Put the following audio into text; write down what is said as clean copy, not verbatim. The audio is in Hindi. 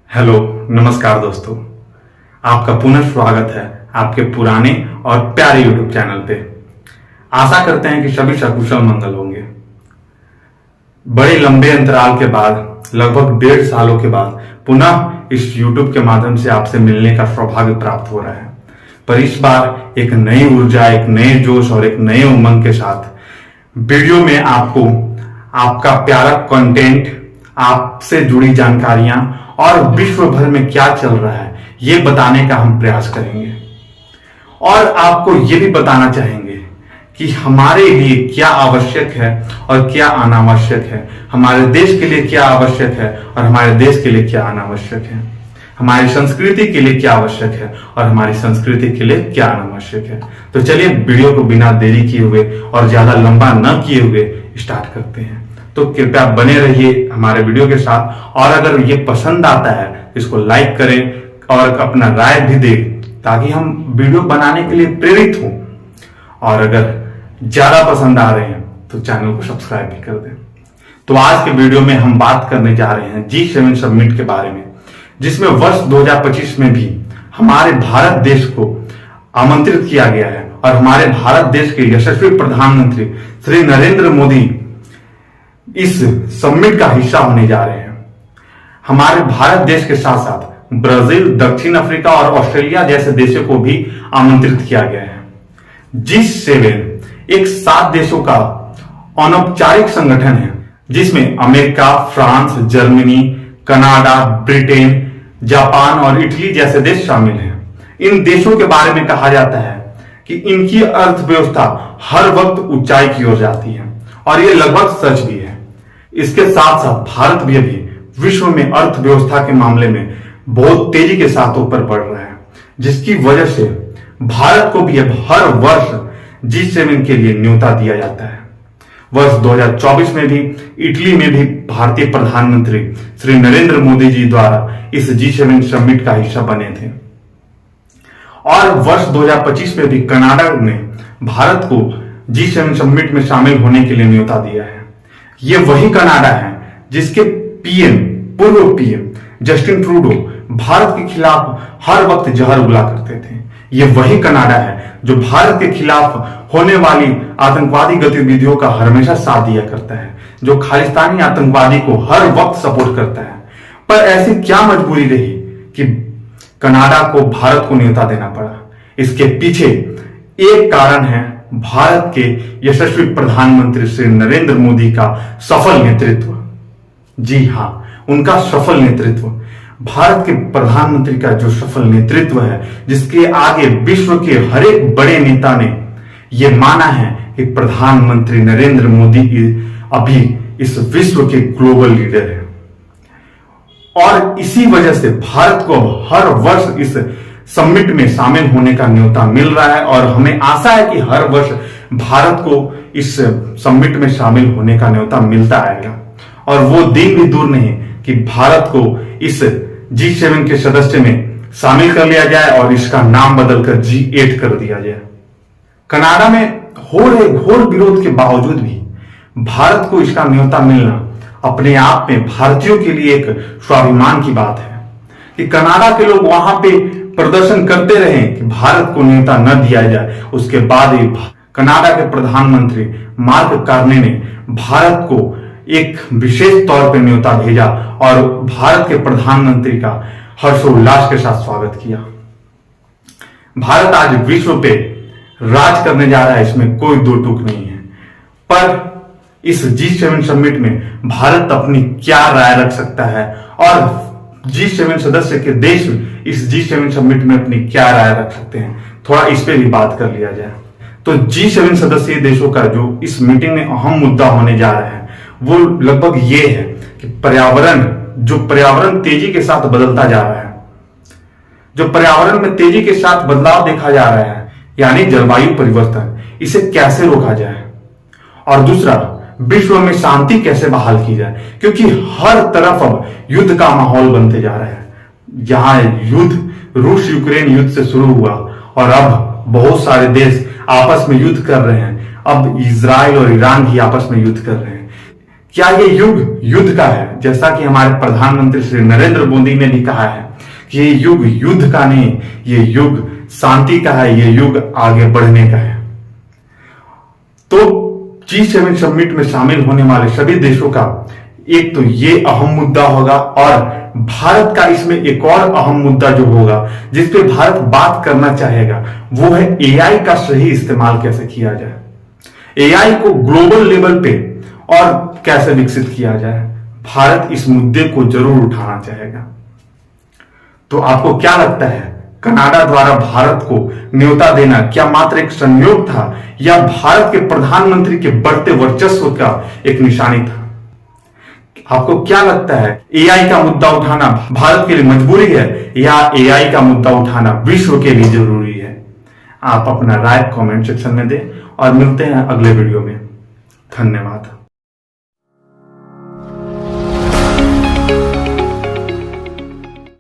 हेलो, नमस्कार दोस्तों। आपका पुनः स्वागत है आपके पुराने और प्यारे यूट्यूब चैनल पे। आशा करते हैं कि सभी सकुशल मंगल होंगे। बड़े लंबे अंतराल के बाद, लगभग 1.5 सालों के बाद पुनः इस यूट्यूब के माध्यम से आपसे मिलने का सौभाग्य प्राप्त हो रहा है। पर इस बार एक नई ऊर्जा, एक नए जोश और एक नए उमंग के साथ वीडियो में आपको आपका प्यारा कंटेंट, आपसे जुड़ी जानकारियां और विश्व भर में क्या चल रहा है ये बताने का हम प्रयास करेंगे। और आपको ये भी बताना चाहेंगे कि हमारे लिए क्या आवश्यक है और क्या अनावश्यक है, हमारे देश के लिए क्या आवश्यक है और हमारे देश के लिए क्या अनावश्यक है, हमारी संस्कृति के लिए क्या आवश्यक है और हमारी संस्कृति के लिए क्या अनावश्यक है। तो चलिए वीडियो को बिना देरी किए हुए और ज्यादा लंबा न किए हुए स्टार्ट करते हैं। तो कृपया बने रहिए हमारे वीडियो के साथ, और अगर ये पसंद आता है तो इसको लाइक करें और अपना राय भी दें ताकि हम वीडियो बनाने के लिए प्रेरित हों। और अगर ज्यादा पसंद आ रहे हैं तो चैनल को सब्सक्राइब भी कर दें। तो आज के वीडियो में हम बात करने जा रहे हैं G7 समिट के बारे में, जिसमें वर्ष 2025 में भी हमारे भारत देश को आमंत्रित किया गया है और हमारे भारत देश के यशस्वी प्रधानमंत्री श्री नरेंद्र मोदी इस समिट का हिस्सा होने जा रहे हैं। हमारे भारत देश के साथ साथ ब्राजील, दक्षिण अफ्रीका और ऑस्ट्रेलिया जैसे देशों को भी आमंत्रित किया गया है। G7 एक 7 देशों का अनौपचारिक संगठन है जिसमें America, France, Germany, Canada, Britain, Japan और इटली जैसे देश शामिल हैं। इन देशों के बारे में कहा जाता है कि इनकी अर्थव्यवस्था हर वक्त ऊंचाई की ओर जाती है, और ये लगभग सच भी है। इसके साथ साथ भारत भी अभी विश्व में अर्थव्यवस्था के मामले में बहुत तेजी के साथ ऊपर बढ़ रहा है, जिसकी वजह से भारत को भी अब हर वर्ष G7 के लिए न्योता दिया जाता है। वर्ष 2024 में भी इटली में भी भारतीय प्रधानमंत्री श्री नरेंद्र मोदी जी द्वारा इस G7 समिट का हिस्सा बने थे, और वर्ष 2025 में भी कनाडा ने भारत को G7 समिट में शामिल होने के लिए न्योता दिया है। ये वही कनाडा है जिसके पूर्व पीएम जस्टिन ट्रूडो भारत के खिलाफ हर वक्त जहर उगला करते थे। ये वही कनाडा है जो भारत के खिलाफ होने वाली आतंकवादी गतिविधियों का हमेशा साथ दिया करता है, जो खालिस्तानी आतंकवादी को हर वक्त सपोर्ट करता है। पर ऐसी क्या मजबूरी रही कि कनाडा को भारत को न्योता देना पड़ा? इसके पीछे एक कारण है भारत के यशस्वी प्रधानमंत्री श्री नरेंद्र मोदी का सफल नेतृत्व। जी हां, उनका सफल नेतृत्व, भारत के प्रधानमंत्री का जो सफल नेतृत्व है, जिसके आगे विश्व के हर एक बड़े नेता ने यह माना है कि प्रधानमंत्री नरेंद्र मोदी अभी इस विश्व के ग्लोबल लीडर है। और इसी वजह से भारत को अब हर वर्ष इस समिट में शामिल होने का न्योता मिल रहा है, और हमें आशा है कि हर वर्ष भारत को इस समिट में शामिल होने का न्योता मिलता आएगा। और वो दिन भी दूर नहीं कि भारत को इस G7 के सदस्य में शामिल कर लिया जाए और इसका नाम बदलकर G8 कर दिया जाए। कनाडा में हो रहे घोर विरोध के बावजूद भी भारत को इसका न्योता मिलना अपने आप में भारतीयों के लिए एक स्वाभिमान की बात है कि कनाडा के लोग वहां पे प्रदर्शन करते रहे कि भारत को न्योता न दिया जाए। उसके बाद ही कनाडा के प्रधानमंत्री मार्क कार्ने ने भारत को एक विशेष तौर पर न्योता भेजा और भारत के प्रधानमंत्री का हर्षोल्लास के साथ स्वागत किया। भारत आज विश्व पे राज करने जा रहा है, इसमें कोई दो टूक नहीं है। पर इस G7 समिट में भारत अपनी क्या राय रख सकता है, और G7 सदस्य के देश इस G7 समिट में अपनी क्या राय रख सकते हैं, थोड़ा इस पे भी बात कर लिया जाए। तो G7 सदस्यीय देशों का जो इस मीटिंग में अहम मुद्दा होने जा रहा है वो लगभग ये है कि पर्यावरण तेजी के साथ बदलता जा रहा है, जो पर्यावरण में तेजी के साथ बदलाव देखा जा रहा है, यानी जलवायु परिवर्तन, इसे कैसे रोका जाए। और दूसरा, विश्व में शांति कैसे बहाल की जाए, क्योंकि हर तरफ अब युद्ध का माहौल बनते जा रहा है। जहां युद्ध रूस यूक्रेन युद्ध से शुरू हुआ और अब बहुत सारे देश आपस में युद्ध कर रहे हैं। अब इजराइल और ईरान भी आपस में युद्ध कर रहे हैं। क्या ये युग युद्ध का है? जैसा कि हमारे प्रधानमंत्री श्री नरेंद्र मोदी ने भी कहा है कि ये युग युद्ध का नहीं, ये युग शांति का है, ये युग आगे बढ़ने का है। तो G7 समिट में शामिल होने वाले सभी देशों का एक तो ये अहम मुद्दा होगा, और भारत का इसमें एक और अहम मुद्दा जो होगा जिस पे भारत बात करना चाहेगा वो है एआई का सही इस्तेमाल कैसे किया जाए। एआई को ग्लोबल लेवल पे और कैसे विकसित किया जाए, भारत इस मुद्दे को जरूर उठाना चाहेगा। तो आपको क्या लगता है, कनाडा द्वारा भारत को न्योता देना क्या मात्र एक संयोग था या भारत के प्रधानमंत्री के बढ़ते वर्चस्व का एक निशानी था? आपको क्या लगता है, एआई का मुद्दा उठाना भारत के लिए मजबूरी है या एआई का मुद्दा उठाना विश्व के लिए जरूरी है? आप अपना राय कमेंट सेक्शन में दें और मिलते हैं अगले वीडियो में। धन्यवाद।